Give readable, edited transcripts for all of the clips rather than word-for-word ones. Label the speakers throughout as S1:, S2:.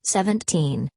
S1: 17.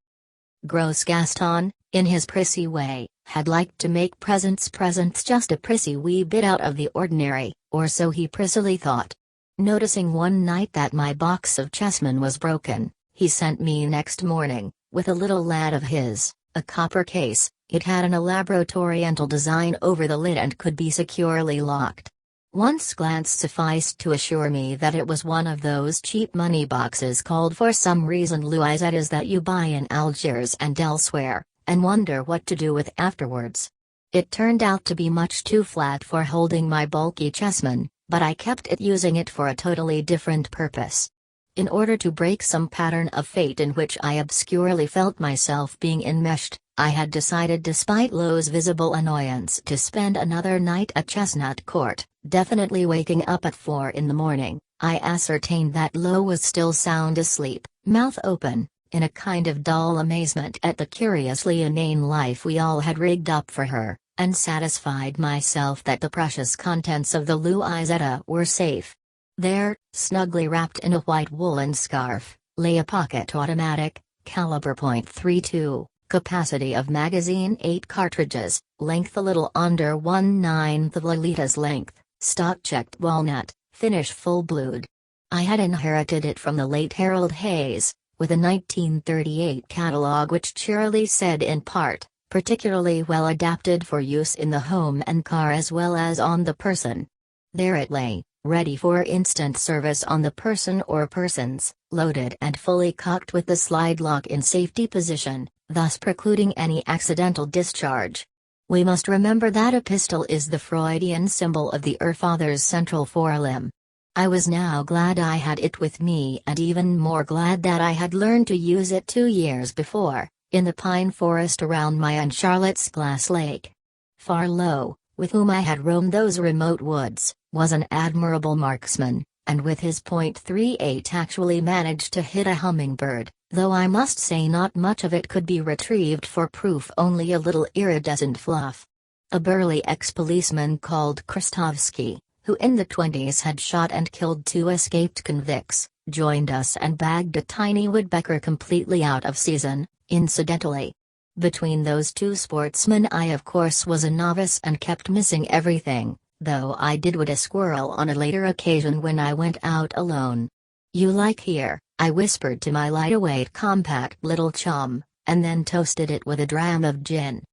S1: Gros Gaston, in his prissy way, had liked to make presents just a prissy wee bit out of the ordinary, or so he prissily thought. Noticing one night that my box of chessmen was broken, he sent me next morning, with a little lad of his, a copper case. It had an elaborate oriental design over the lid and could be securely locked. Once glance sufficed to assure me that it was one of those cheap money boxes called for some reason Louisettas that you buy in Algiers and elsewhere, and wonder what to do with afterwards. It turned out to be much too flat for holding my bulky chessmen, but I kept it, using it for a totally different purpose. In order to break some pattern of fate in which I obscurely felt myself being enmeshed, I had decided, despite Lo's visible annoyance, to spend another night at Chestnut Court. Definitely waking up at 4 in the morning, I ascertained that Lo was still sound asleep, mouth open, in a kind of dull amazement at the curiously inane life we all had rigged up for her, and satisfied myself that the precious contents of the Louisetta were safe. There, snugly wrapped in a white woolen scarf, lay a pocket automatic, caliber .32. Capacity of magazine 8 cartridges, length a little under 1/9 of Lolita's length, stock checked walnut, finish full blued. I had inherited it from the late Harold Hayes, with a 1938 catalog which cheerily said, in part, particularly well adapted for use in the home and car as well as on the person. There it lay, ready for instant service on the person or persons, loaded and fully cocked with the slide lock in safety position, thus precluding any accidental discharge. We must remember that a pistol is the Freudian symbol of the father's central forelimb. I was now glad I had it with me, and even more glad that I had learned to use it 2 years before, in the pine forest around my Aunt Charlotte's Glass Lake. Farlow, with whom I had roamed those remote woods, was an admirable marksman, and with his .38 actually managed to hit a hummingbird, though I must say not much of it could be retrieved for proof, only a little iridescent fluff. A burly ex-policeman called Kristovsky, who in the 20s had shot and killed 2 escaped convicts, joined us and bagged a tiny woodpecker completely out of season, incidentally. Between those 2 sportsmen I of course was a novice and kept missing everything, though I did wood a squirrel on a later occasion when I went out alone. "You like here," I whispered to my lightweight compact little chum, and then toasted it with a dram of gin.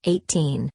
S1: 18.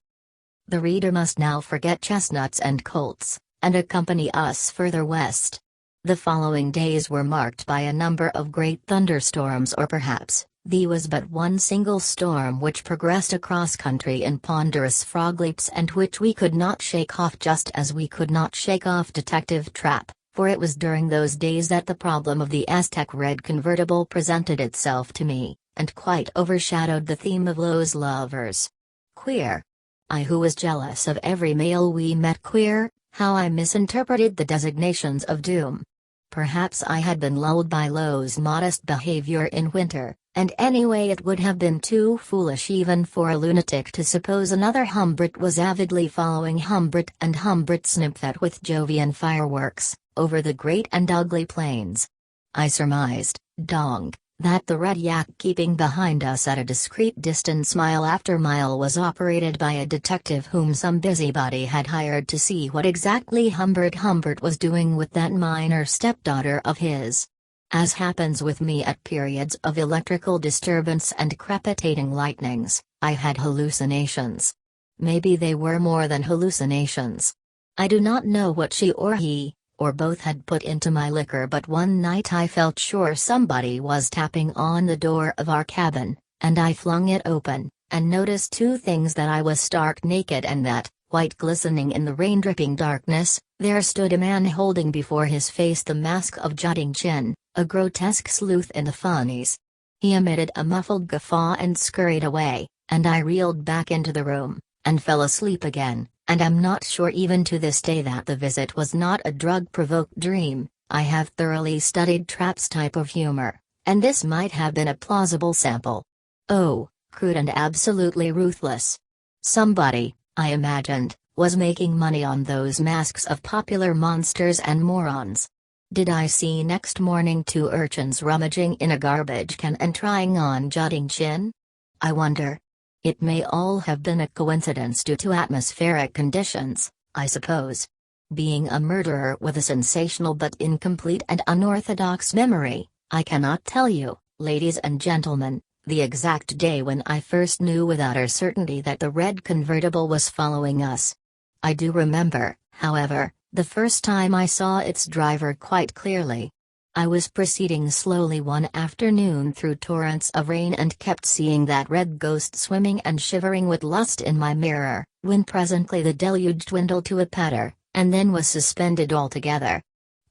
S1: The reader must now forget chestnuts and colts, and accompany us further west. The following days were marked by a number of great thunderstorms, or perhaps there was but one single storm which progressed across country in ponderous frog leaps and which we could not shake off, just as we could not shake off Detective Trapp, for it was during those days that the problem of the Aztec red convertible presented itself to me, and quite overshadowed the theme of Lo's lovers. Queer. I, who was jealous of every male we met, queer, how I misinterpreted the designations of doom. Perhaps I had been lulled by Lo's modest behavior in winter, and anyway it would have been too foolish even for a lunatic to suppose another Humbert was avidly following Humbert, and Humbert snipped at with Jovian fireworks, over the great and ugly plains. I surmised, dong, that the red yak keeping behind us at a discreet distance mile after mile was operated by a detective whom some busybody had hired to see what exactly Humbert Humbert was doing with that minor stepdaughter of his. As happens with me at periods of electrical disturbance and crepitating lightnings, I had hallucinations. Maybe they were more than hallucinations. I do not know what she or he, or both, had put into my liquor, but one night I felt sure somebody was tapping on the door of our cabin, and I flung it open, and noticed 2 things: that I was stark naked, and that, white glistening in the rain-dripping darkness, there stood a man holding before his face the mask of jutting chin, a grotesque sleuth in the funnies. He emitted a muffled guffaw and scurried away, and I reeled back into the room, and fell asleep again, and am not sure even to this day that the visit was not a drug-provoked dream. I have thoroughly studied Trapp's type of humor, and this might have been a plausible sample. Oh, crude and absolutely ruthless. Somebody, I imagined, was making money on those masks of popular monsters and morons. Did I see next morning two urchins rummaging in a garbage can and trying on jutting chin? I wonder. It may all have been a coincidence due to atmospheric conditions, I suppose. Being a murderer with a sensational but incomplete and unorthodox memory, I cannot tell you, ladies and gentlemen, the exact day when I first knew with utter certainty that the red convertible was following us. I do remember, however, the first time I saw its driver quite clearly. I was proceeding slowly one afternoon through torrents of rain and kept seeing that red ghost swimming and shivering with lust in my mirror, when presently the deluge dwindled to a patter, and then was suspended altogether.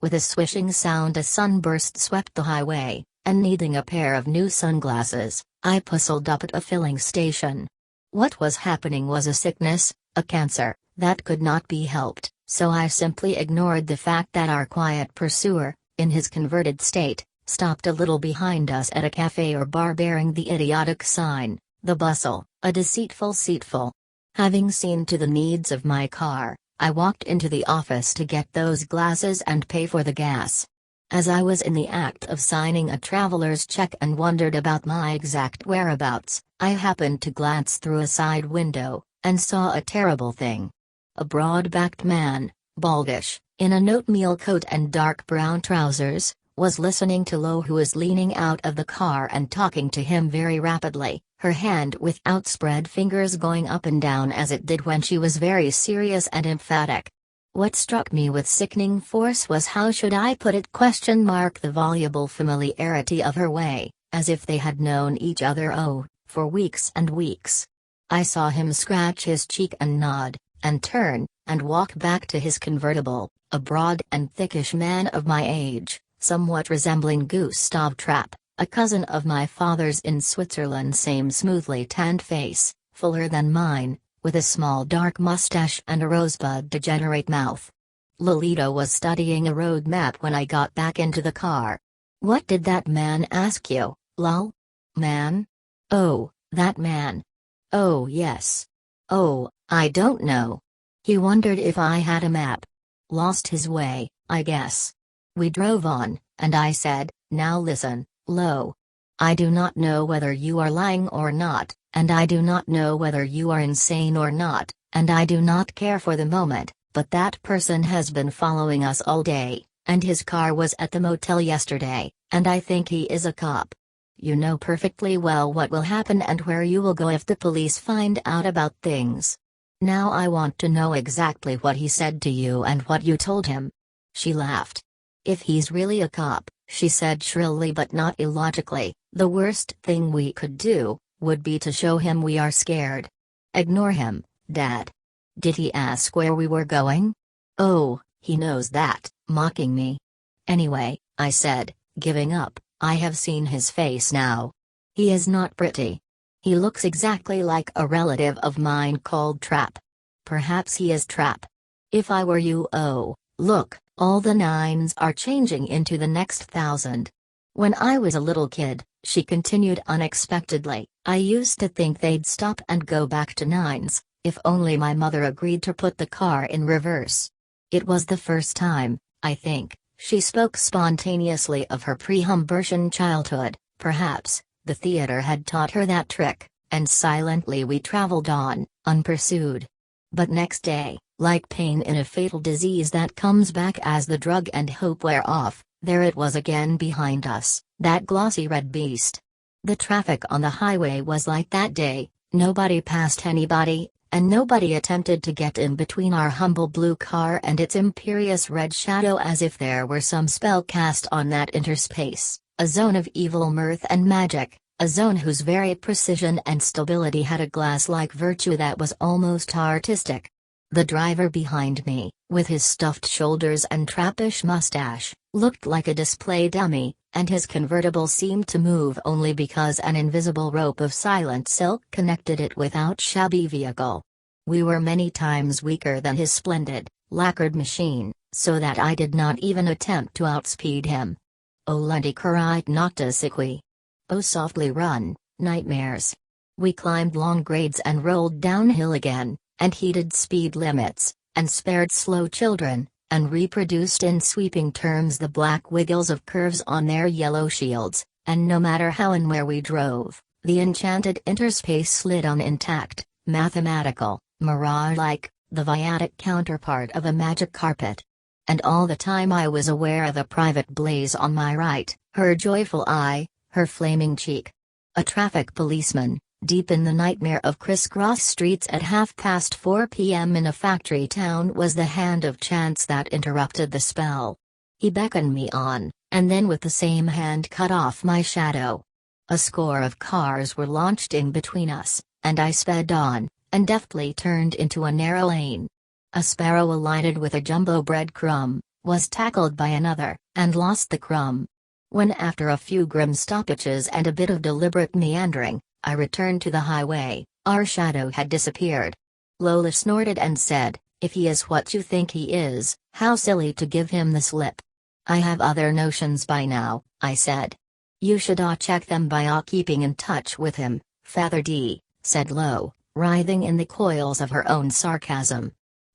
S1: With a swishing sound a sunburst swept the highway, and needing a pair of new sunglasses, I puzzled up at a filling station. What was happening was a sickness, a cancer, that could not be helped, so I simply ignored the fact that our quiet pursuer, in his converted state, stopped a little behind us at a cafe or bar bearing the idiotic sign, "The Bustle, a deceitful seatful." Having seen to the needs of my car, I walked into the office to get those glasses and pay for the gas. As I was in the act of signing a traveler's check and wondered about my exact whereabouts, I happened to glance through a side window, and saw a terrible thing. A broad-backed man, baldish, in an oatmeal coat and dark brown trousers, was listening to Lo, who was leaning out of the car and talking to him very rapidly, her hand with outspread fingers going up and down as it did when she was very serious and emphatic. What struck me with sickening force was, how should I put it, the voluble familiarity of her way, as if they had known each other for weeks and weeks. I saw him scratch his cheek and nod, and turn, and walk back to his convertible, a broad and thickish man of my age, somewhat resembling Gustav Trapp, a cousin of my father's in Switzerland, same smoothly tanned face, fuller than mine, with a small dark mustache and a rosebud degenerate mouth. Lolita was studying a road map when I got back into the car. "What did that man ask you, Lol?" "Man? Oh, that man. Oh yes. Oh, I don't know. He wondered if I had a map. Lost his way, I guess." We drove on, and I said, "Now listen, Lo. I do not know whether you are lying or not, and I do not know whether you are insane or not, and I do not care for the moment, but that person has been following us all day, and his car was at the motel yesterday, and I think he is a cop. You know perfectly well what will happen and where you will go if the police find out about things. Now I want to know exactly what he said to you and what you told him." She laughed. "If he's really a cop," she said shrilly but not illogically, "the worst thing we could do would be to show him we are scared. Ignore him, Dad." "Did he ask where we were going?" "Oh, he knows that," mocking me. "Anyway," I said, giving up, "I have seen his face now. He is not pretty. He looks exactly like a relative of mine called Trapp. Perhaps he is Trapp. If I were you, look, all the nines are changing into the next 1,000. When I was a little kid," she continued unexpectedly, "I used to think they'd stop and go back to nines, if only my mother agreed to put the car in reverse. It was the first time, I think, she spoke spontaneously of her pre-Humbertian childhood, perhaps. The theater had taught her that trick, and silently we traveled on, unpursued. But next day, like pain in a fatal disease that comes back as the drug and hope wear off, there it was again behind us, that glossy red beast. The traffic on the highway was like that day, nobody passed anybody, and nobody attempted to get in between our humble blue car and its imperious red shadow, as if there were some spell cast on that interspace. A zone of evil mirth and magic, a zone whose very precision and stability had a glass-like virtue that was almost artistic. The driver behind me, with his stuffed shoulders and trappish mustache, looked like a display dummy, and his convertible seemed to move only because an invisible rope of silent silk connected it with our shabby vehicle. We were many times weaker than his splendid, lacquered machine, so that I did not even attempt to outspeed him. "O lundicurit nocta sequi. Oh softly run, nightmares." We climbed long grades and rolled downhill again, and heeded speed limits, and spared slow children, and reproduced in sweeping terms the black wiggles of curves on their yellow shields, and no matter how and where we drove, the enchanted interspace slid on intact, mathematical, mirage-like, the viatic counterpart of a magic carpet. And all the time I was aware of a private blaze on my right, her joyful eye, her flaming cheek. A traffic policeman, deep in the nightmare of crisscross streets at 4:30 p.m. in a factory town, was the hand of chance that interrupted the spell. He beckoned me on, and then with the same hand cut off my shadow. A score of cars were launched in between us, and I sped on, and deftly turned into a narrow lane. A sparrow alighted with a jumbo bread crumb, was tackled by another, and lost the crumb. When after a few grim stoppages and a bit of deliberate meandering, I returned to the highway, our shadow had disappeared. Lola snorted and said, "If he is what you think he is, how silly to give him the slip." "I have other notions by now," I said. "You should check them by keeping in touch with him, Father D," said Lo, writhing in the coils of her own sarcasm.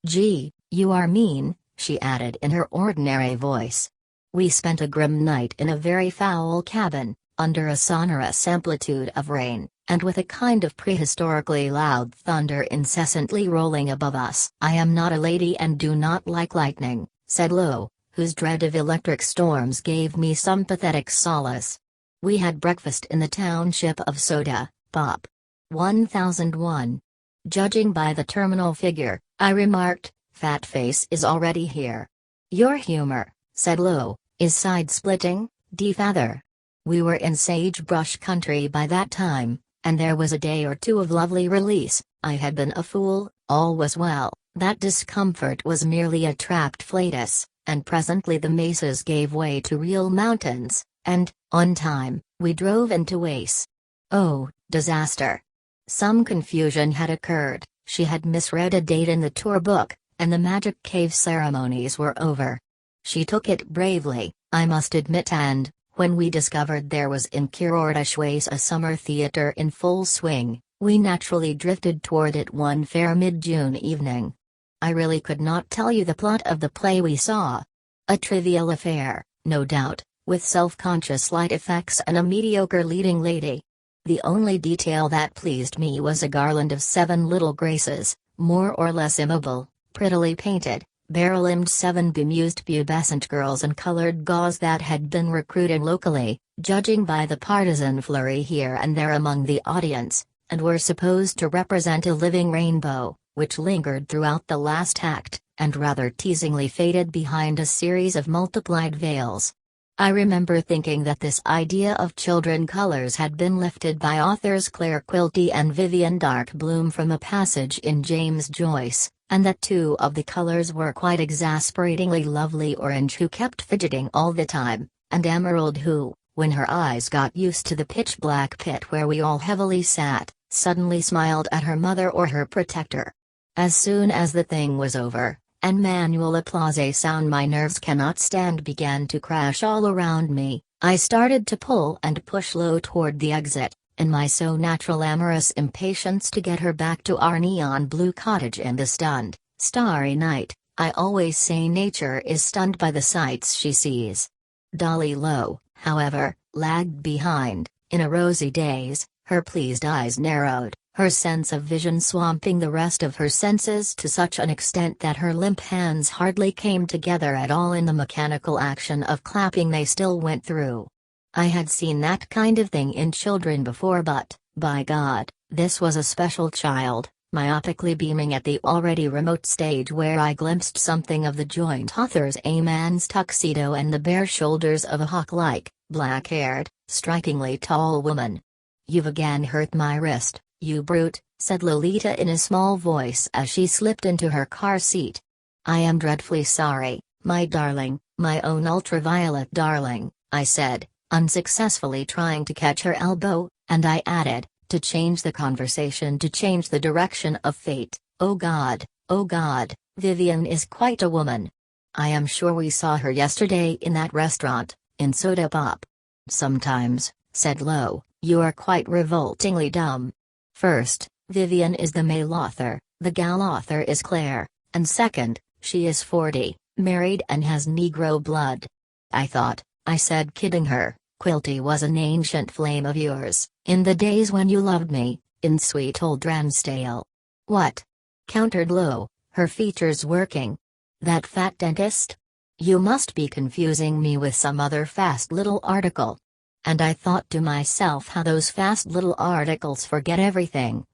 S1: "Gee, you are mean," she added in her ordinary voice. We spent a grim night in a very foul cabin, under a sonorous amplitude of rain, and with a kind of prehistorically loud thunder incessantly rolling above us. "I am not a lady and do not like lightning," said Lo, whose dread of electric storms gave me some pathetic solace. We had breakfast in the township of Soda, Pop. 1001. "Judging by the terminal figure," I remarked, "Fat Face is already here." "Your humor," said Lo, "is side-splitting, father." We were in sagebrush country by that time, and there was a day or two of lovely release. I had been a fool, all was well, that discomfort was merely a trapped flatus, and presently the mesas gave way to real mountains, and, on time, we drove into Ace. Oh, disaster! Some confusion had occurred. She had misread a date in the tour book, and the magic cave ceremonies were over. She took it bravely, I must admit, and, when we discovered there was in Kurodaschweiss a summer theater in full swing, we naturally drifted toward it one fair mid-June evening. I really could not tell you the plot of the play we saw. A trivial affair, no doubt, with self-conscious light effects and a mediocre leading lady. The only detail that pleased me was a garland of 7 little graces, more or less immobile, prettily painted, bare-limbed 7 bemused pubescent girls in colored gauze that had been recruited locally, judging by the partisan flurry here and there among the audience, and were supposed to represent a living rainbow, which lingered throughout the last act, and rather teasingly faded behind a series of multiplied veils. I remember thinking that this idea of children colors had been lifted by authors Claire Quilty and Vivian Darkbloom from a passage in James Joyce, and that 2 of the colors were quite exasperatingly lovely: Orange, who kept fidgeting all the time, and Emerald, who, when her eyes got used to the pitch-black pit where we all heavily sat, suddenly smiled at her mother or her protector. As soon as the thing was over, and manual applause, a sound my nerves cannot stand, began to crash all around me, I started to pull and push Lo toward the exit, in my so natural amorous impatience to get her back to our neon blue cottage in the stunned, starry night. I always say nature is stunned by the sights she sees. Dolly Lo, however, lagged behind, in a rosy daze, her pleased eyes narrowed, her sense of vision swamping the rest of her senses to such an extent that her limp hands hardly came together at all in the mechanical action of clapping they still went through. I had seen that kind of thing in children before, but, by God, this was a special child, myopically beaming at the already remote stage where I glimpsed something of the joint author's A man's tuxedo and the bare shoulders of a hawk-like, black-haired, strikingly tall woman. "You've again hurt my wrist, you brute," said Lolita in a small voice as she slipped into her car seat. "I am dreadfully sorry, my darling, my own ultraviolet darling," I said, unsuccessfully trying to catch her elbow, and I added, to change the conversation, to change the direction of fate, oh God, Vivian is quite a woman. I am sure we saw her yesterday in that restaurant, in Soda Pop." "Sometimes," said Lo, "you are quite revoltingly dumb. First, Vivian is the male author, the gal author is Claire, and second, she is 40, Married and has Negro blood. I thought, I said, kidding her, Quilty was an ancient flame of yours, in the days when you loved me, in sweet old Ramsdale. What? Countered Lo, her features working. That fat dentist? You must be confusing me with some other fast little article. And I thought to myself how those fast little articles forget everything,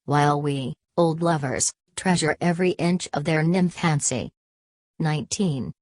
S1: while we, old lovers, treasure every inch of their nymphancy. 19.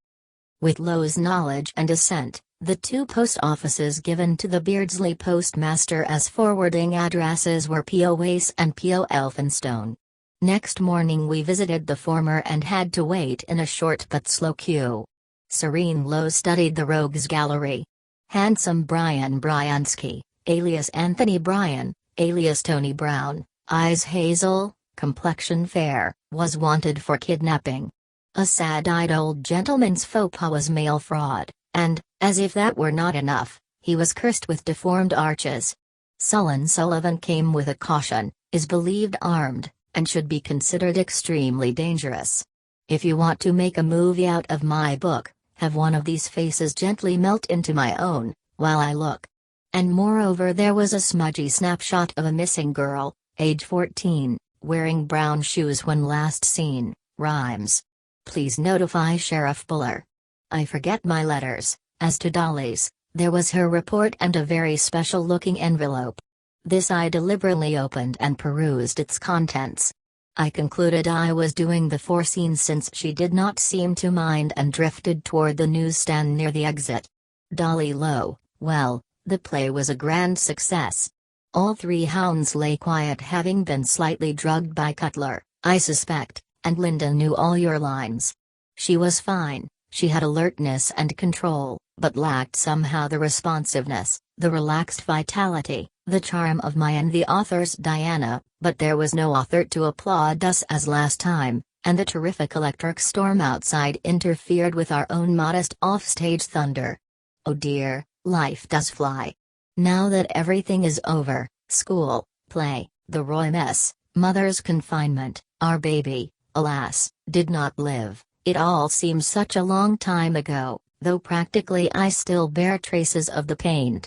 S1: With Lo's knowledge and assent, the two post offices given to the Beardsley postmaster as forwarding addresses were P.O. Wace and P.O. Elphinstone. Next morning we visited the former and had to wait in a short but slow queue. Serene Lo studied the rogues gallery. Handsome Brian Bryansky, alias Anthony Bryan, alias Tony Brown, eyes hazel, complexion fair, was wanted for kidnapping. A sad-eyed old gentleman's faux pas was mail fraud, and, as if that were not enough, he was cursed with deformed arches. Sullen Sullivan came with a caution, is believed armed, and should be considered extremely dangerous. If you want to make a movie out of my book, have one of these faces gently melt into my own, while I look. And moreover there was a smudgy snapshot of a missing girl, age 14, wearing brown shoes when last seen, rhymes. Please notify Sheriff Buller. I forget my letters. As to Dolly's, there was her report and a very special-looking envelope. This I deliberately opened and perused its contents. I concluded I was doing the foreseen since she did not seem to mind and drifted toward the newsstand near the exit. Dolly Lo, well, the play was a grand success. All three hounds lay quiet, having been slightly drugged by Cutler, I suspect, and Linda knew all your lines. She was fine, she had alertness and control, but lacked somehow the responsiveness, the relaxed vitality, the charm of my and the author's Diana, but there was no author to applaud us as last time, and the terrific electric storm outside interfered with our own modest offstage thunder. Oh dear, life does fly. Now that everything is over, school, play, the Roy mess, mother's confinement, our baby, alas, did not live, it all seems such a long time ago, though practically I still bear traces of the pain.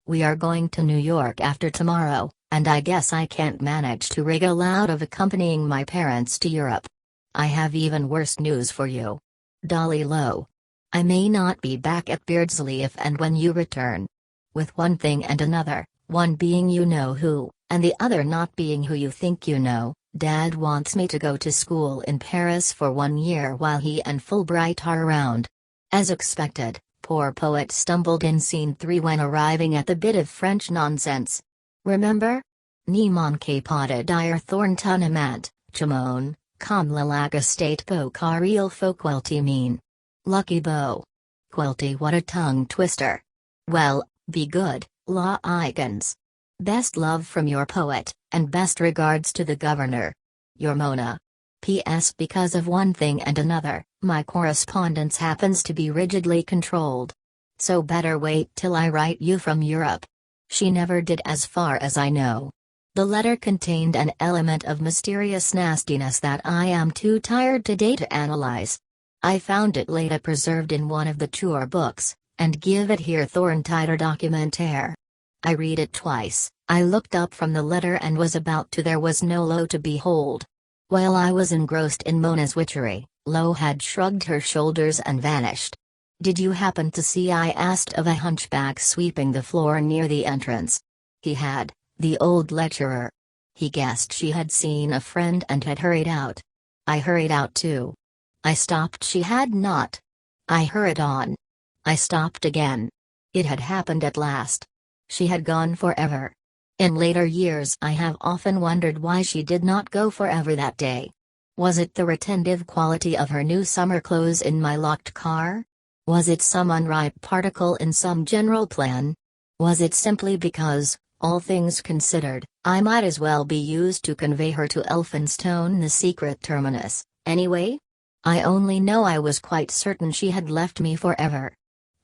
S1: We are going to New York after tomorrow, and I guess I can't manage to wriggle out of accompanying my parents to Europe. I have even worse news for you. Dolly Lo. I may not be back at Beardsley if and when you return. With one thing and another, one being you know who, and the other not being who you think you know, Dad wants me to go to school in Paris for 1 year while he and Fulbright are around. As expected, poor poet stumbled in scene 3 when arriving at the bit of French nonsense. Remember? Ni manque pas de dire Thornton amant, Chimone, comme la laga state beau car il faut Quilty mean. Lucky beau. Quilty, what a tongue twister. Well, be good, La Icons. Best love from your poet, and best regards to the governor. Your Mona. P.S. Because of one thing and another, my correspondence happens to be rigidly controlled. So better wait till I write you from Europe. She never did as far as I know. The letter contained an element of mysterious nastiness that I am too tired today to analyze. I found it later preserved in one of the tour books, and give it here Thorntider documentaire. I read it twice. I looked up from the letter and was about to. There was no Lo to behold. While I was engrossed in Mona's witchery, Lo had shrugged her shoulders and vanished. Did you happen to see? I asked of a hunchback sweeping the floor near the entrance. He had, the old lecturer. He guessed she had seen a friend and had hurried out. I hurried out too. I stopped. She had not. I hurried on. I stopped again. It had happened at last. She had gone forever. In later years I have often wondered why she did not go forever that day. Was it the retentive quality of her new summer clothes in my locked car? Was it some unripe particle in some general plan? Was it simply because, all things considered, I might as well be used to convey her to Elphinstone, the secret terminus, anyway? I only know I was quite certain she had left me forever.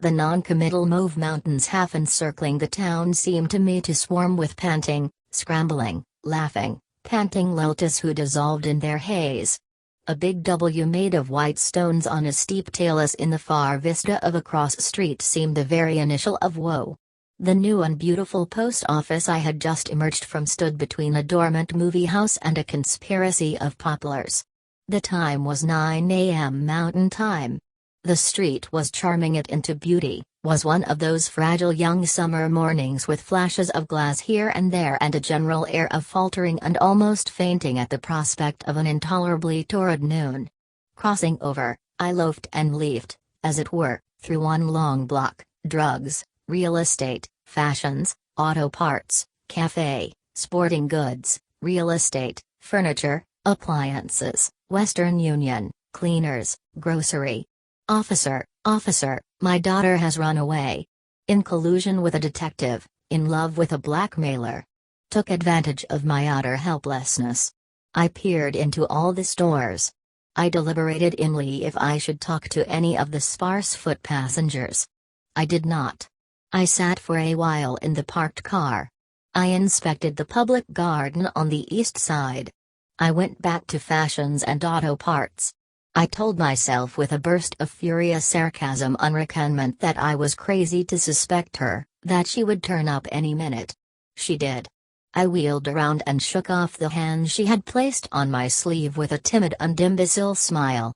S1: The non-committal Mauve Mountains half encircling the town seemed to me to swarm with panting, scrambling, laughing, panting Lolitas who dissolved in their haze. A big W made of white stones on a steep talus in the far vista of a cross street seemed the very initial of woe. The new and beautiful post office I had just emerged from stood between a dormant movie house and a conspiracy of poplars. The time was 9 a.m. Mountain Time. The street was charming it into beauty, was one of those fragile young summer mornings with flashes of glass here and there and a general air of faltering and almost fainting at the prospect of an intolerably torrid noon. Crossing over, I loafed and leafed, as it were, through one long block: drugs, real estate, fashions, auto parts, cafe, sporting goods, real estate, furniture, appliances, Western Union, cleaners, grocery. Officer, my daughter has run away. In collusion with a detective, in love with a blackmailer. Took advantage of my utter helplessness. I peered into all the stores. I deliberated inly if I should talk to any of the sparse foot passengers. I did not. I sat for a while in the parked car. I inspected the public garden on the east side. I went back to fashions and auto parts. I told myself with a burst of furious sarcasm unrecanment that I was crazy to suspect her, that she would turn up any minute. She did. I wheeled around and shook off the hand she had placed on my sleeve with a timid and imbecile smile.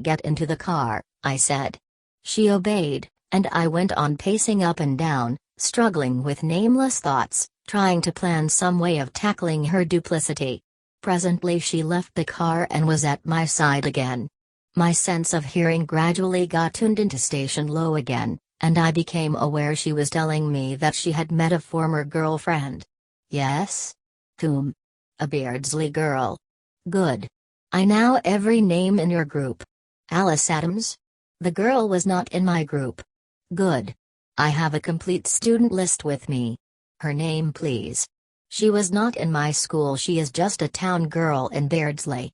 S1: "Get into the car," I said. She obeyed, and I went on pacing up and down, struggling with nameless thoughts, trying to plan some way of tackling her duplicity. Presently she left the car and was at my side again. My sense of hearing gradually got tuned into station low again, and I became aware she was telling me that she had met a former girlfriend. Yes? Whom? A Beardsley girl. Good. I know every name in your group. Alice Adams? The girl was not in my group. Good. I have a complete student list with me. Her name, please. She was not in my school. She is just a town girl in Beardsley.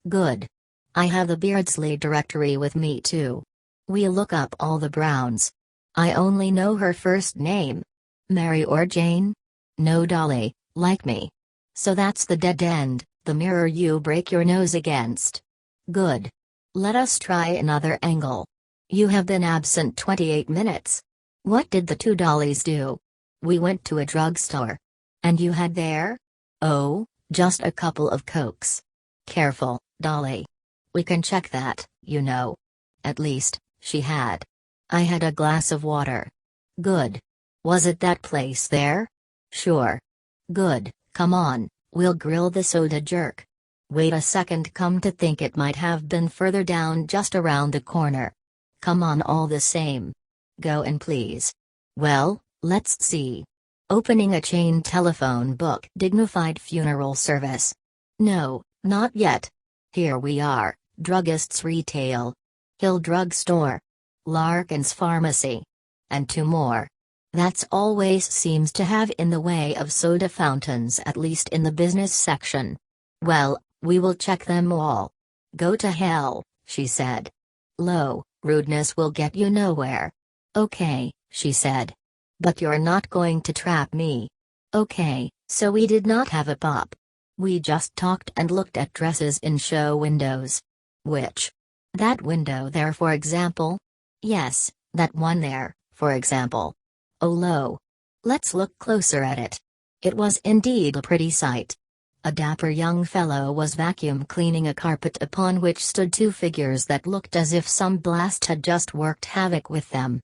S1: Good. I have the Beardsley directory with me too. We'll look up all the Browns. I only know her first name. Mary or Jane? No, Dolly, like me. So that's the dead end, the mirror you break your nose against. Good. Let us try another angle. You have been absent 28 minutes. What did the two Dollys do? We went to a drugstore. And you had there? Oh, just a couple of Cokes. Careful, Dolly. We can check that, you know. At least, she had. I had a glass of water. Good. Was it that place there? Sure. Good, come on, we'll grill the soda jerk. Wait a second, come to think it might have been further down just around the corner. Come on all the same. Go in please. Well, let's see. Opening a chain telephone book. Dignified funeral service. No, not yet. Here we are. Druggist's Retail. Hill Drug Store. Larkin's Pharmacy. And two more. That's always seems to have in the way of soda fountains, at least in the business section. Well, we will check them all. Go to hell, she said. Low, rudeness will get you nowhere. Okay, she said. But you're not going to trap me. Okay, so we did not have a pop. We just talked and looked at dresses in show windows. Which? That window there, for example? Yes, that one there, for example. Oh, Lo. Let's look closer at it. It was indeed a pretty sight. A dapper young fellow was vacuum cleaning a carpet upon which stood two figures that looked as if some blast had just worked havoc with them.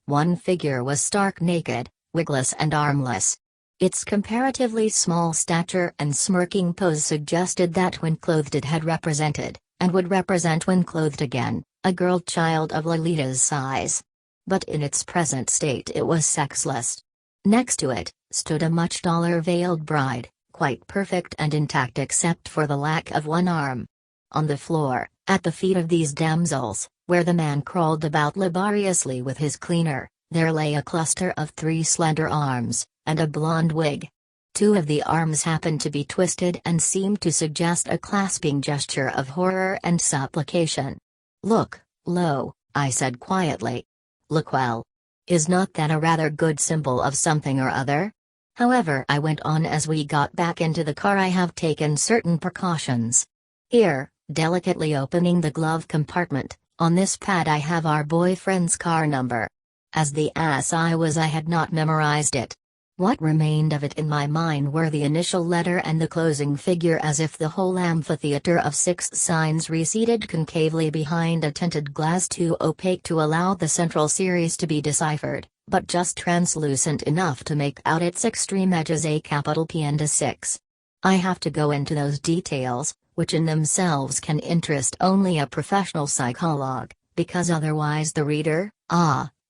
S1: One figure was stark naked, wigless and armless. Its comparatively small stature and smirking pose suggested that when clothed it had represented, and would represent when clothed again, a girl child of Lolita's size. But in its present state it was sexless. Next to it, stood a much taller veiled bride, quite perfect and intact except for the lack of one arm. On the floor, at the feet of these damsels, where the man crawled about laboriously with his cleaner, there lay a cluster of 3 slender arms, and a blonde wig. 2 of the arms happened to be twisted and seemed to suggest a clasping gesture of horror and supplication. Look, Lo, I said quietly. Look well. Is not that a rather good symbol of something or other? However, I went on as we got back into the car, I have taken certain precautions. Here, delicately opening the glove compartment. On this pad I have our boyfriend's car number. As the ass I was, I had not memorized it. What remained of it in my mind were the initial letter and the closing figure, as if the whole amphitheater of 6 signs receded concavely behind a tinted glass too opaque to allow the central series to be deciphered, but just translucent enough to make out its extreme edges a capital P and a 6. I have to go into those details, which in themselves can interest only a professional psychologue, because otherwise the reader,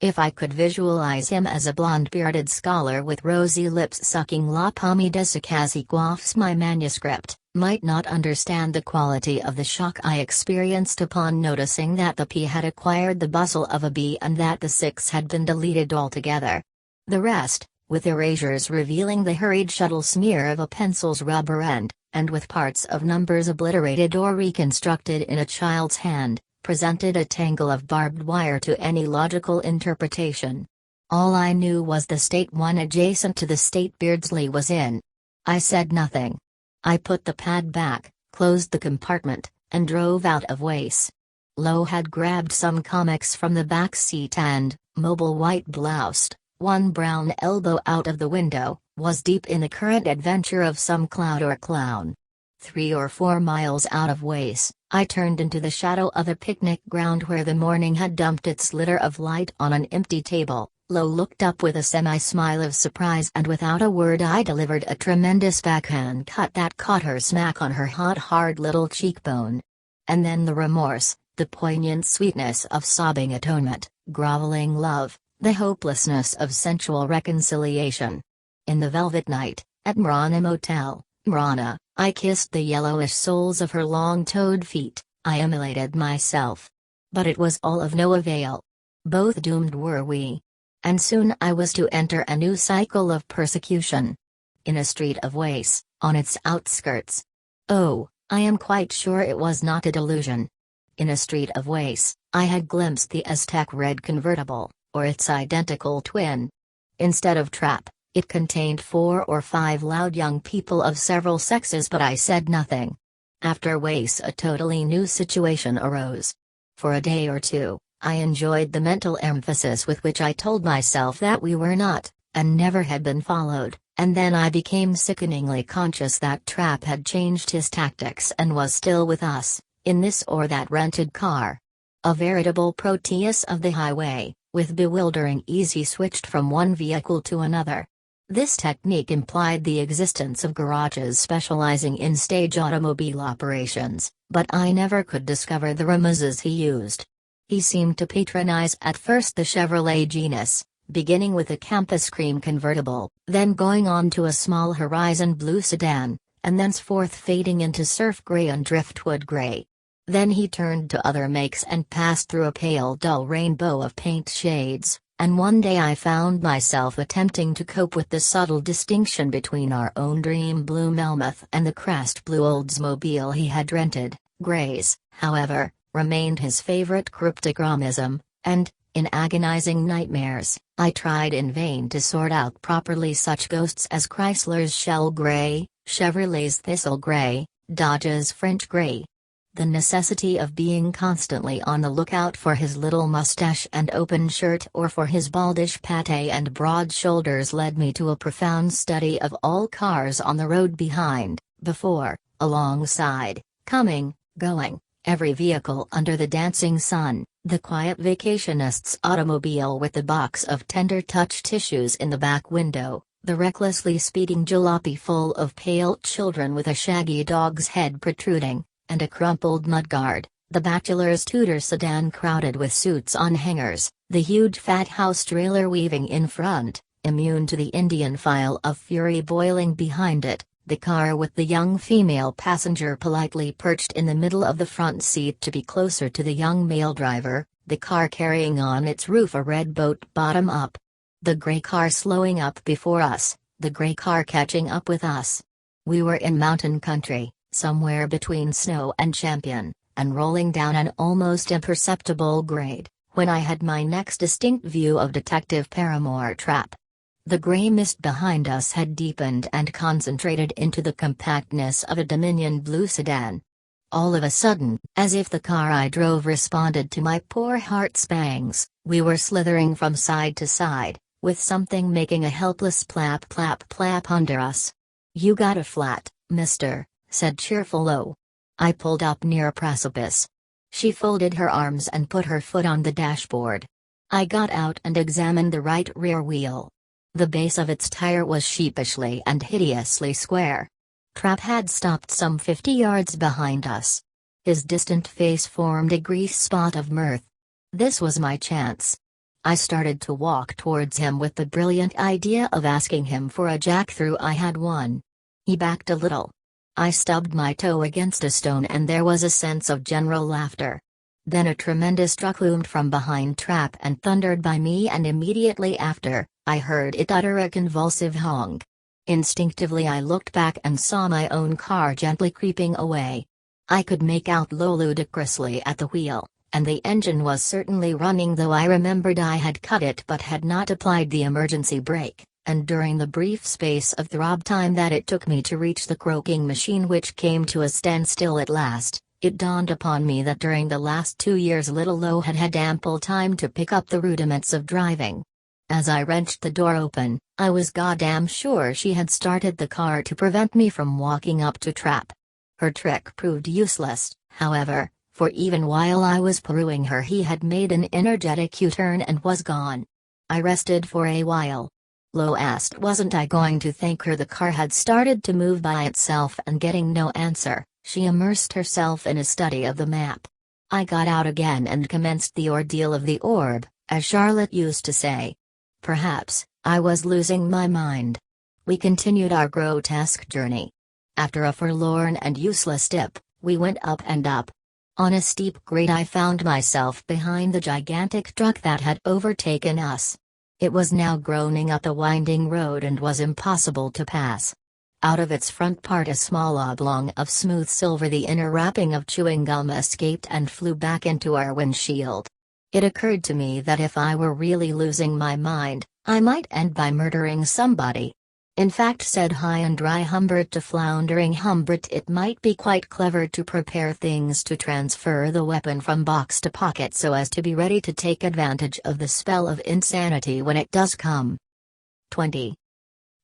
S1: if I could visualize him as a blonde-bearded scholar with rosy lips sucking la pomme de sucre as he quaffs my manuscript, might not understand the quality of the shock I experienced upon noticing that the P had acquired the bustle of a B and that the 6 had been deleted altogether. The rest, with erasures revealing the hurried shuttle smear of a pencil's rubber end, and with parts of numbers obliterated or reconstructed in a child's hand, presented a tangle of barbed wire to any logical interpretation. All I knew was the state one adjacent to the state Beardsley was in. I said nothing. I put the pad back, closed the compartment, and drove out of Wace. Lo had grabbed some comics from the back seat and, mobile white-bloused, one brown elbow out of the window, was deep in the current adventure of some cloud or clown. 3 or 4 miles out of Wace, I turned into the shadow of a picnic ground where the morning had dumped its litter of light on an empty table. Lo looked up with a semi-smile of surprise, and without a word I delivered a tremendous backhand cut that caught her smack on her hot hard little cheekbone. And then the remorse, the poignant sweetness of sobbing atonement, groveling love, the hopelessness of sensual reconciliation. In the velvet night, at Marana Motel, Marana, I kissed the yellowish soles of her long-toed feet, I immolated myself. But it was all of no avail. Both doomed were we. And soon I was to enter a new cycle of persecution. In a street of Wace, on its outskirts. Oh, I am quite sure it was not a delusion. In a street of Wace, I had glimpsed the Aztec red convertible, or its identical twin. Instead of trap, it contained 4 or 5 loud young people of several sexes, but I said nothing. After Wace a totally new situation arose. For a day or two, I enjoyed the mental emphasis with which I told myself that we were not, and never had been followed, and then I became sickeningly conscious that Trap had changed his tactics and was still with us, in this or that rented car. A veritable Proteus of the highway, with bewildering ease he switched from one vehicle to another. This technique implied the existence of garages specializing in stage automobile operations, but I never could discover the remises he used. He seemed to patronize at first the Chevrolet genus, beginning with a Campus Cream convertible, then going on to a small Horizon Blue sedan, and thenceforth fading into surf gray and driftwood gray. Then he turned to other makes and passed through a pale dull rainbow of paint shades, and one day I found myself attempting to cope with the subtle distinction between our own dream blue Melmoth and the crest blue Oldsmobile he had rented. Grays, however, remained his favorite cryptochromism, and, in agonizing nightmares, I tried in vain to sort out properly such ghosts as Chrysler's Shell Gray, Chevrolet's Thistle Gray, Dodge's French Gray. The necessity of being constantly on the lookout for his little mustache and open shirt or for his baldish pate and broad shoulders led me to a profound study of all cars on the road behind, before, alongside, coming, going, every vehicle under the dancing sun, the quiet vacationist's automobile with the box of tender touch tissues in the back window, the recklessly speeding jalopy full of pale children with a shaggy dog's head protruding, and a crumpled mudguard, the bachelor's Tudor sedan crowded with suits on hangers, the huge fat house trailer weaving in front, immune to the Indian file of fury boiling behind it, the car with the young female passenger politely perched in the middle of the front seat to be closer to the young male driver, the car carrying on its roof a red boat bottom up. The gray car slowing up before us, the gray car catching up with us. We were in mountain country, somewhere between Snow and Champion, and rolling down an almost imperceptible grade, when I had my next distinct view of Detective Paramore Trap. The gray mist behind us had deepened and concentrated into the compactness of a Dominion blue sedan. All of a sudden, as if the car I drove responded to my poor heart's pangs, we were slithering from side to side, with something making a helpless plap plap plap under us. "You got a flat, mister," said cheerful Lo. I pulled up near a precipice. She folded her arms and put her foot on the dashboard. I got out and examined the right rear wheel. The base of its tire was sheepishly and hideously square. Trap had stopped some 50 yards behind us. His distant face formed a grease spot of mirth. This was my chance. I started to walk towards him with the brilliant idea of asking him for a jack-through I had won. He backed a little. I stubbed my toe against a stone and there was a sense of general laughter. Then a tremendous truck loomed from behind Trap and thundered by me, and immediately after, I heard it utter a convulsive honk. Instinctively I looked back and saw my own car gently creeping away. I could make out Lo ludicrously at the wheel, and the engine was certainly running, though I remembered I had cut it but had not applied the emergency brake, and during the brief space of throb time that it took me to reach the croaking machine, which came to a standstill at last, it dawned upon me that during the last 2 years little Lo had had ample time to pick up the rudiments of driving. As I wrenched the door open, I was goddamn sure she had started the car to prevent me from walking up to Trap. Her trick proved useless, however, for even while I was pursuing her he had made an energetic U-turn and was gone. I rested for a while. Lo asked wasn't I going to thank her. The car had started to move by itself, and getting no answer, she immersed herself in a study of the map. I got out again and commenced the ordeal of the orb, as Charlotte used to say. Perhaps I was losing my mind. We continued our grotesque journey. After a forlorn and useless dip, we went up and up. On a steep grade I found myself behind the gigantic truck that had overtaken us. It was now groaning up the winding road and was impossible to pass. Out of its front part a small oblong of smooth silver, the inner wrapping of chewing gum, escaped and flew back into our windshield. It occurred to me that if I were really losing my mind, I might end by murdering somebody. In fact, said high and dry Humbert to floundering Humbert, it might be quite clever to prepare things to transfer the weapon from box to pocket so as to be ready to take advantage of the spell of insanity when it does come. 20.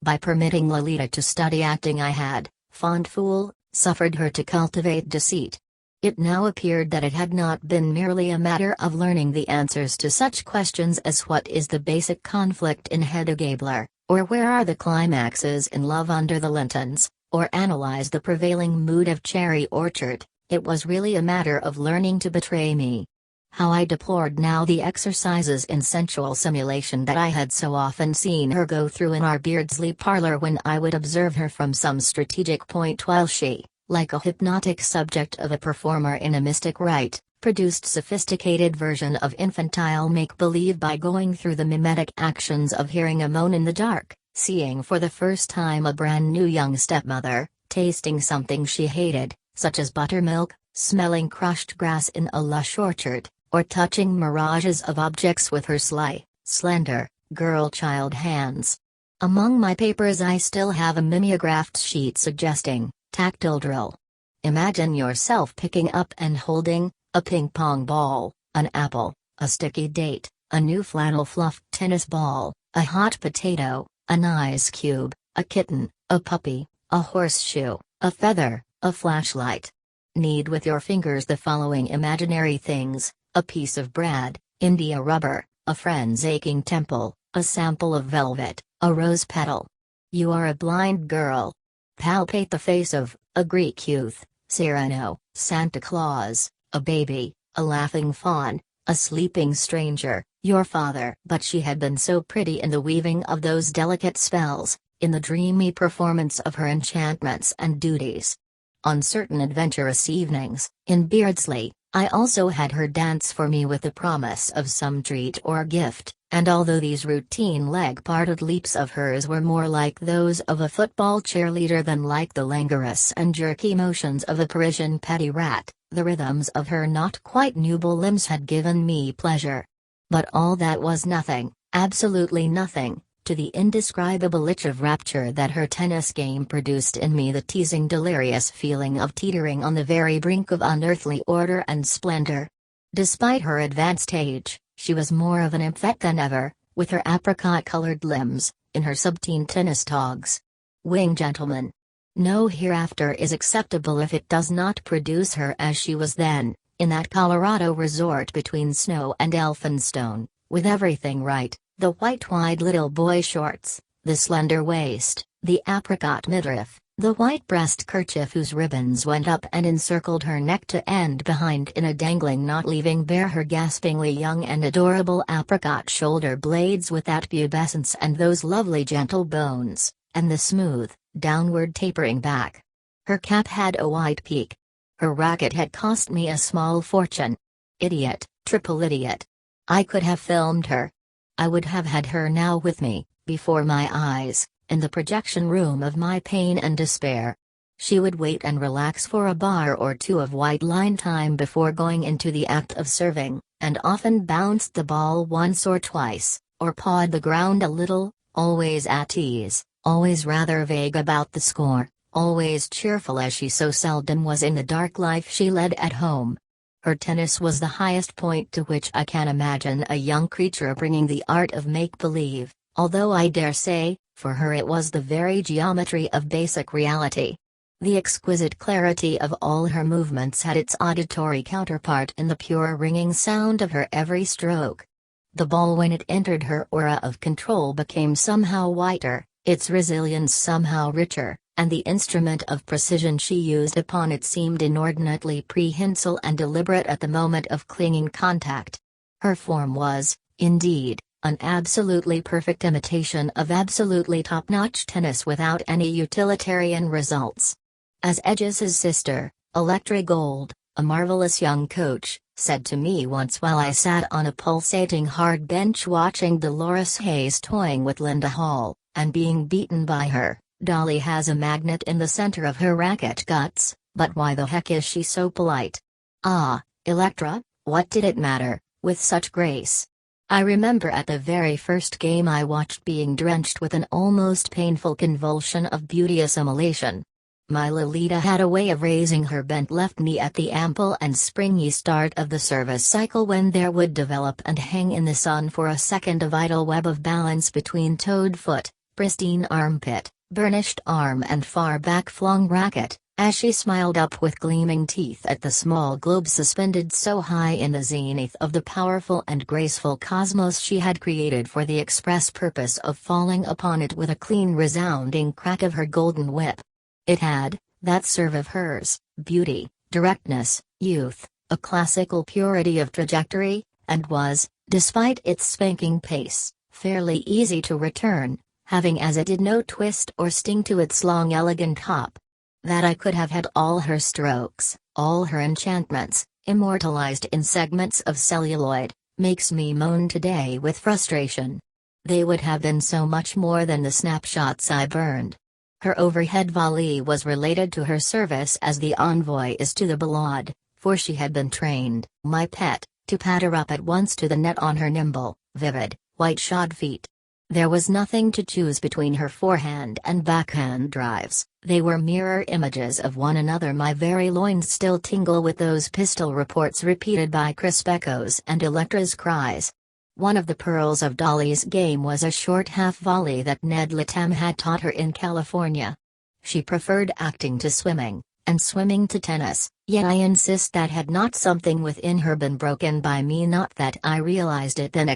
S1: By permitting Lolita to study acting I had, fond fool, suffered her to cultivate deceit. It now appeared that it had not been merely a matter of learning the answers to such questions as what is the basic conflict in Hedda Gabler, or where are the climaxes in Love Under the Lintons, or analyze the prevailing mood of Cherry Orchard. It was really a matter of learning to betray me. How I deplored now the exercises in sensual simulation that I had so often seen her go through in our Beardsley parlor when I would observe her from some strategic point while she, like a hypnotic subject of a performer in a mystic rite, produced sophisticated version of infantile make-believe by going through the mimetic actions of hearing a moan in the dark, seeing for the first time a brand new young stepmother, tasting something she hated, such as buttermilk, smelling crushed grass in a lush orchard, or touching mirages of objects with her sly, slender, girl-child hands. Among my papers I still have a mimeographed sheet suggesting tactile drill. Imagine yourself picking up and holding a ping-pong ball, an apple, a sticky date, a new flannel fluffed tennis ball, a hot potato, an ice cube, a kitten, a puppy, a horseshoe, a feather, a flashlight. Knead with your fingers the following imaginary things: a piece of bread, India rubber, a friend's aching temple, a sample of velvet, a rose petal. You are a blind girl. Palpate the face of a Greek youth, Cyrano, Santa Claus, a baby, a laughing fawn, a sleeping stranger, your father. But she had been so pretty in the weaving of those delicate spells, in the dreamy performance of her enchantments and duties. On certain adventurous evenings, in Beardsley, I also had her dance for me with the promise of some treat or gift, and although these routine leg-parted leaps of hers were more like those of a football cheerleader than like the languorous and jerky motions of a Parisian petty rat, the rhythms of her not quite nubile limbs had given me pleasure. But all that was nothing, absolutely nothing, to the indescribable itch of rapture that her tennis game produced in me, the teasing delirious feeling of teetering on the very brink of unearthly order and splendor. Despite her advanced age, she was more of an infant than ever, with her apricot-colored limbs, in her subteen tennis togs. Wing gentleman. No hereafter is acceptable if it does not produce her as she was then, in that Colorado resort between Snow and Elphinstone, with everything right, the white wide little boy shorts, the slender waist, the apricot midriff, the white breast kerchief whose ribbons went up and encircled her neck to end behind in a dangling knot, leaving bare her gaspingly young and adorable apricot shoulder blades with that pubescence and those lovely gentle bones, and the smooth, downward tapering back. Her cap had a white peak. Her racket had cost me a small fortune. Idiot, triple idiot. I could have filmed her. I would have had her now with me, before my eyes, in the projection room of my pain and despair. She would wait and relax for a bar or two of white line time before going into the act of serving, and often bounced the ball once or twice, or pawed the ground a little, always at ease, always rather vague about the score, always cheerful as she so seldom was in the dark life she led at home. Her tennis was the highest point to which I can imagine a young creature bringing the art of make-believe, although I dare say, for her it was the very geometry of basic reality. The exquisite clarity of all her movements had its auditory counterpart in the pure ringing sound of her every stroke. The ball, when it entered her aura of control, became somehow whiter, its resilience somehow richer, and the instrument of precision she used upon it seemed inordinately prehensile and deliberate at the moment of clinging contact. Her form was, indeed, an absolutely perfect imitation of absolutely top-notch tennis without any utilitarian results. As Edge's sister, Electra Gold, a marvelous young coach, said to me once while I sat on a pulsating hard bench watching Dolores Haze toying with Linda Hall, and being beaten by her, "Dolly has a magnet in the center of her racket guts, but why the heck is she so polite?" Ah, Electra, what did it matter, with such grace? I remember at the very first game I watched being drenched with an almost painful convulsion of beauty assimilation. My Lolita had a way of raising her bent left knee at the ample and springy start of the service cycle, when there would develop and hang in the sun for a second a vital web of balance between toed foot, pristine armpit, burnished arm and far back flung racket, as she smiled up with gleaming teeth at the small globe suspended so high in the zenith of the powerful and graceful cosmos she had created for the express purpose of falling upon it with a clean resounding crack of her golden whip. It had, that serve of hers, beauty, directness, youth, a classical purity of trajectory, and was, despite its spanking pace, fairly easy to return, having as it did no twist or sting to its long elegant hop. That I could have had all her strokes, all her enchantments, immortalized in segments of celluloid, makes me moan today with frustration. They would have been so much more than the snapshots I burned. Her overhead volley was related to her service as the envoy is to the ballade, for she had been trained, my pet, to patter up at once to the net on her nimble, vivid, white-shod feet. There was nothing to choose between her forehand and backhand drives, they were mirror images of one another. My very loins still tingle with those pistol reports repeated by crisp echoes and Electra's cries. One of the pearls of Dolly's game was a short half-volley that Ned Latam had taught her in California. She preferred acting to swimming, and swimming to tennis, yet I insist that had not something within her been broken by me, not that I realized it, then !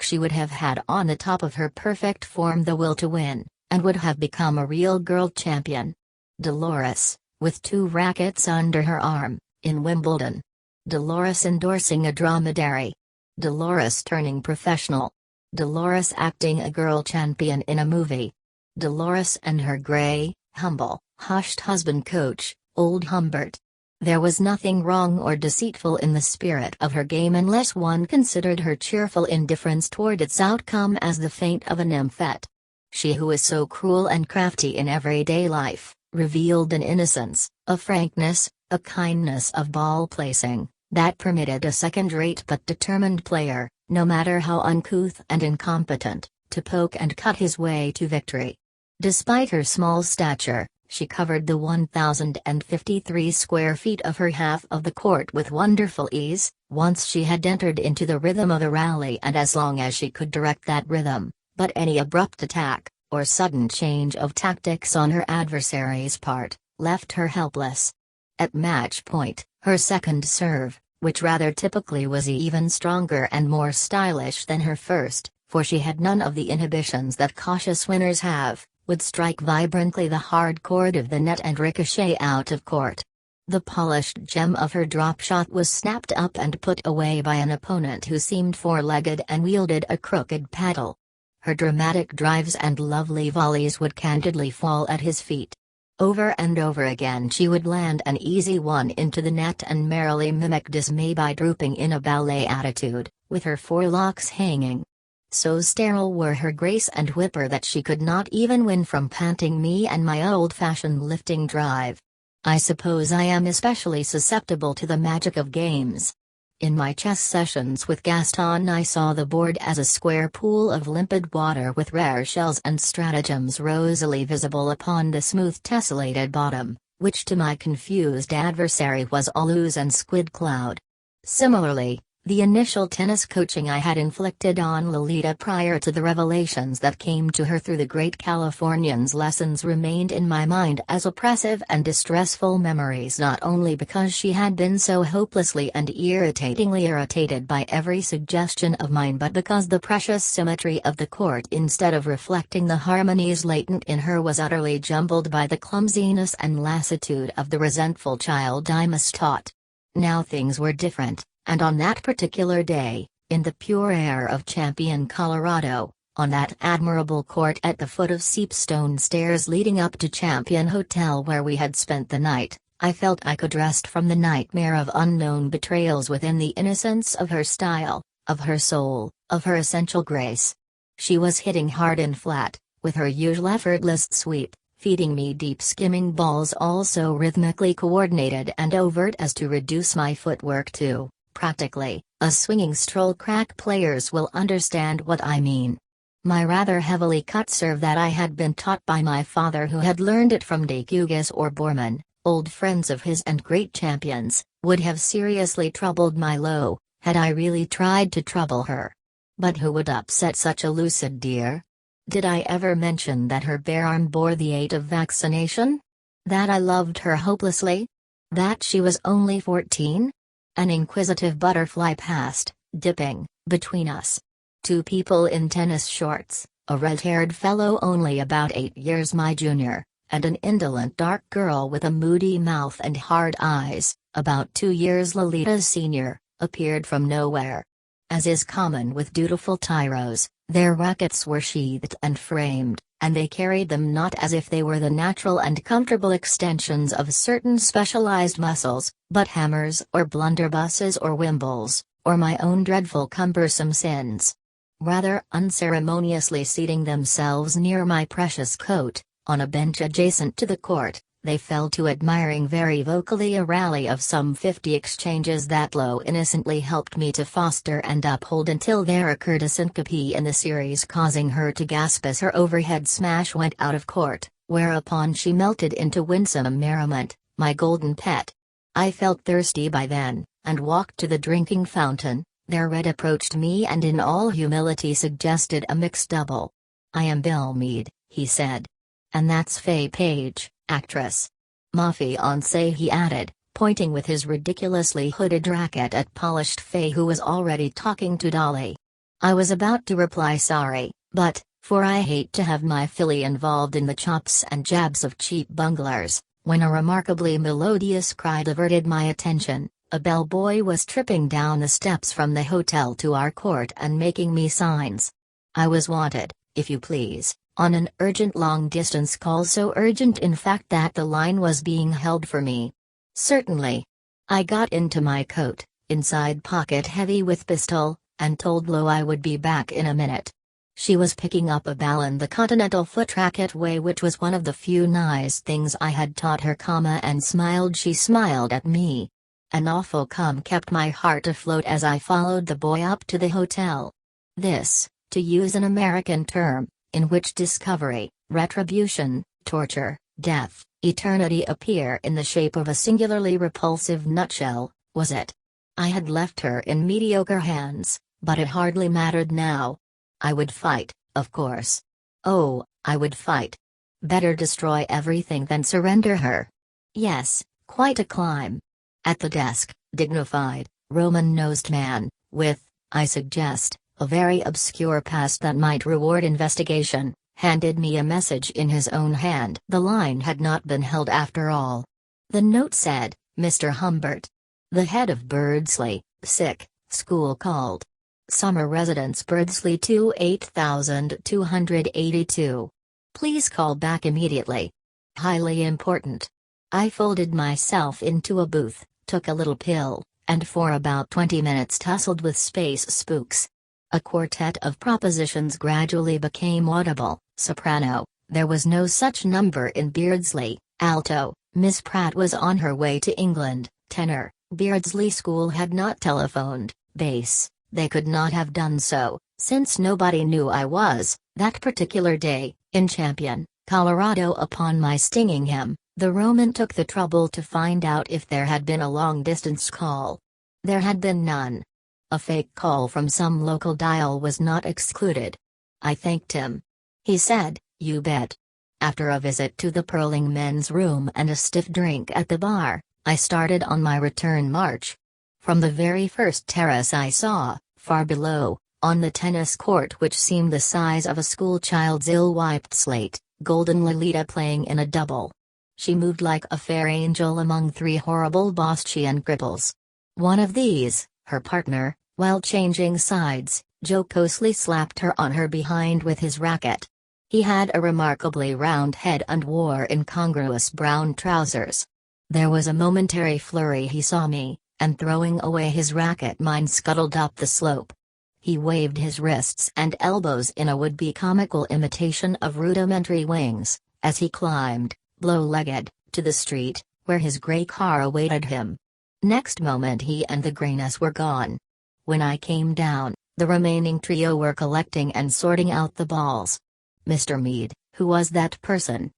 S1: She would have had on the top of her perfect form the will to win, and would have become a real girl champion. Dolores, with 2 rackets under her arm, in Wimbledon. Dolores endorsing a dromedary. Dolores turning professional. Dolores acting a girl champion in a movie. Dolores and her gray, humble, hushed husband coach, old Humbert. There was nothing wrong or deceitful in the spirit of her game unless one considered her cheerful indifference toward its outcome as the feint of a nymphette. She who is so cruel and crafty in everyday life, revealed an innocence, a frankness, a kindness of ball placing, that permitted a second-rate but determined player, no matter how uncouth and incompetent, to poke and cut his way to victory. Despite her small stature, she covered the 1,053 square feet of her half of the court with wonderful ease, once she had entered into the rhythm of a rally, and as long as she could direct that rhythm, but any abrupt attack, or sudden change of tactics on her adversary's part, left her helpless. At match point, her second serve, which rather typically was even stronger and more stylish than her first, for she had none of the inhibitions that cautious winners have, would strike vibrantly the hard chord of the net and ricochet out of court. The polished gem of her drop shot was snapped up and put away by an opponent who seemed four-legged and wielded a crooked paddle. Her dramatic drives and lovely volleys would candidly fall at his feet. Over and over again she would land an easy one into the net and merrily mimic dismay by drooping in a ballet attitude, with her forelocks hanging. So sterile were her grace and whipper that she could not even win from panting me and my old-fashioned lifting drive. I suppose I am especially susceptible to the magic of games. In my chess sessions with Gaston, I saw the board as a square pool of limpid water with rare shells and stratagems rosily visible upon the smooth tessellated bottom, which to my confused adversary was all ooze and squid cloud. Similarly, the initial tennis coaching I had inflicted on Lolita prior to the revelations that came to her through the great Californian's lessons remained in my mind as oppressive and distressful memories, not only because she had been so hopelessly and irritatingly irritated by every suggestion of mine, but because the precious symmetry of the court, instead of reflecting the harmonies latent in her, was utterly jumbled by the clumsiness and lassitude of the resentful child I mistaught. Now things were different. And on that particular day, in the pure air of Champion, Colorado, on that admirable court at the foot of Seepstone stairs leading up to Champion Hotel where we had spent the night, I felt I could rest from the nightmare of unknown betrayals within the innocence of her style, of her soul, of her essential grace. She was hitting hard and flat, with her usual effortless sweep, feeding me deep skimming balls all so rhythmically coordinated and overt as to reduce my footwork to practically a swinging stroll. Crack players will understand what I mean. My rather heavily cut serve that I had been taught by my father, who had learned it from de Cugas or Borman, old friends of his and great champions, would have seriously troubled my low, had I really tried to trouble her. But who would upset such a lucid dear? Did I ever mention that her bare arm bore the 8 of vaccination? That I loved her hopelessly? That she was only 14? An inquisitive butterfly passed, dipping, between us. 2 people in tennis shorts, a red-haired fellow only about 8 years my junior, and an indolent dark girl with a moody mouth and hard eyes, about 2 years Lolita's senior, appeared from nowhere. As is common with dutiful tyros, their rackets were sheathed and framed, and they carried them not as if they were the natural and comfortable extensions of certain specialized muscles, but hammers or blunderbusses or wimbles, or my own dreadful cumbersome sins. Rather unceremoniously seating themselves near my precious coat, on a bench adjacent to the court, they fell to admiring very vocally a rally of some 50 exchanges that Lo innocently helped me to foster and uphold until there occurred a syncope in the series, causing her to gasp as her overhead smash went out of court, whereupon she melted into winsome merriment, my golden pet. I felt thirsty by then, and walked to the drinking fountain. There Red approached me and in all humility suggested a mixed double. "I am Bill Meade," he said. "And that's Faye Page, actress. Ma fiancée," he added, pointing with his ridiculously hooded racket at polished Faye, who was already talking to Dolly. I was about to reply sorry, but, for I hate to have my filly involved in the chops and jabs of cheap bunglers, when a remarkably melodious cry diverted my attention. A bellboy was tripping down the steps from the hotel to our court and making me signs. I was wanted, if you please, on an urgent long-distance call, so urgent in fact that the line was being held for me. Certainly. I got into my coat, inside pocket heavy with pistol, and told Lo I would be back in a minute. She was picking up a ballon the continental foot racket way, which was one of the few nice things I had taught her, and smiled. She smiled at me. An awful kept my heart afloat as I followed the boy up to the hotel. This, to use an American term, in which discovery, retribution, torture, death, eternity appear in the shape of a singularly repulsive nutshell, was it? I had left her in mediocre hands, but it hardly mattered now. I would fight, of course. Oh, I would fight. Better destroy everything than surrender her. Yes, quite a climb. At the desk, dignified, Roman-nosed man, with, I suggest, a very obscure past that might reward investigation, handed me a message in his own hand. The line had not been held after all. The note said, Mr. Humbert. The head of Birdsley, sick, school called. Summer residence Birdsley 28282. Please call back immediately. Highly important. I folded myself into a booth, took a little pill, and for about 20 minutes tussled with space spooks. A quartet of propositions gradually became audible. Soprano, there was no such number in Beardsley. Alto, Miss Pratt was on her way to England. Tenor, Beardsley School had not telephoned. Bass, they could not have done so, since nobody knew I was, that particular day, in Champion, Colorado. Upon my stinging him, the Roman took the trouble to find out if there had been a long-distance call. There had been none. A fake call from some local dial was not excluded. I thanked him. He said, "You bet." After a visit to the Purling men's room and a stiff drink at the bar, I started on my return march. From the very first terrace I saw, far below, on the tennis court which seemed the size of a schoolchild's ill-wiped slate, golden Lolita playing in a double. She moved like a fair angel among three horrible Boschian cripples. One of these, her partner, while changing sides, jocosely slapped her on her behind with his racket. He had a remarkably round head and wore incongruous brown trousers. There was a momentary flurry. He saw me, and throwing away his racket, mine scuttled up the slope. He waved his wrists and elbows in a would-be comical imitation of rudimentary wings, as he climbed, bow-legged, to the street, where his grey car awaited him. Next moment he and the greyness were gone. When I came down, the remaining trio were collecting and sorting out the balls. Mr. Meade, who was that person?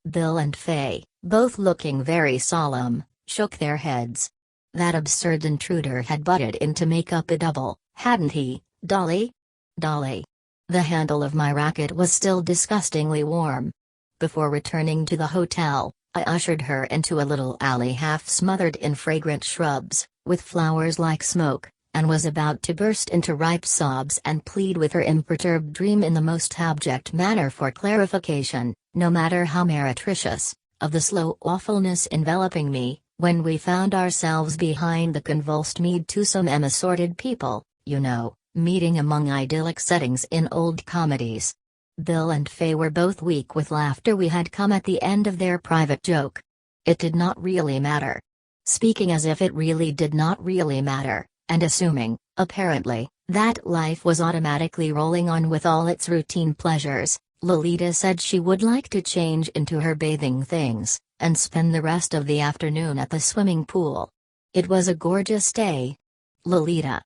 S1: Bill and Fay, both looking very solemn, shook their heads. That absurd intruder had butted in to make up a double, hadn't he, Dolly? Dolly. The handle of my racket was still disgustingly warm. Before returning to the hotel, I ushered her into a little alley half smothered in fragrant shrubs, with flowers like smoke, and was about to burst into ripe sobs and plead with her imperturbed dream in the most abject manner for clarification, no matter how meretricious, of the slow awfulness enveloping me, when we found ourselves behind the convulsed Meade twosome assorted people, you know, meeting among idyllic settings in old comedies. Bill and Fay were both weak with laughter. We had come at the end of their private joke. It did not really matter. Speaking as if it really did not really matter, and assuming, apparently, that life was automatically rolling on with all its routine pleasures, Lolita said she would like to change into her bathing things, and spend the rest of the afternoon at the swimming pool. It was a gorgeous day. Lolita,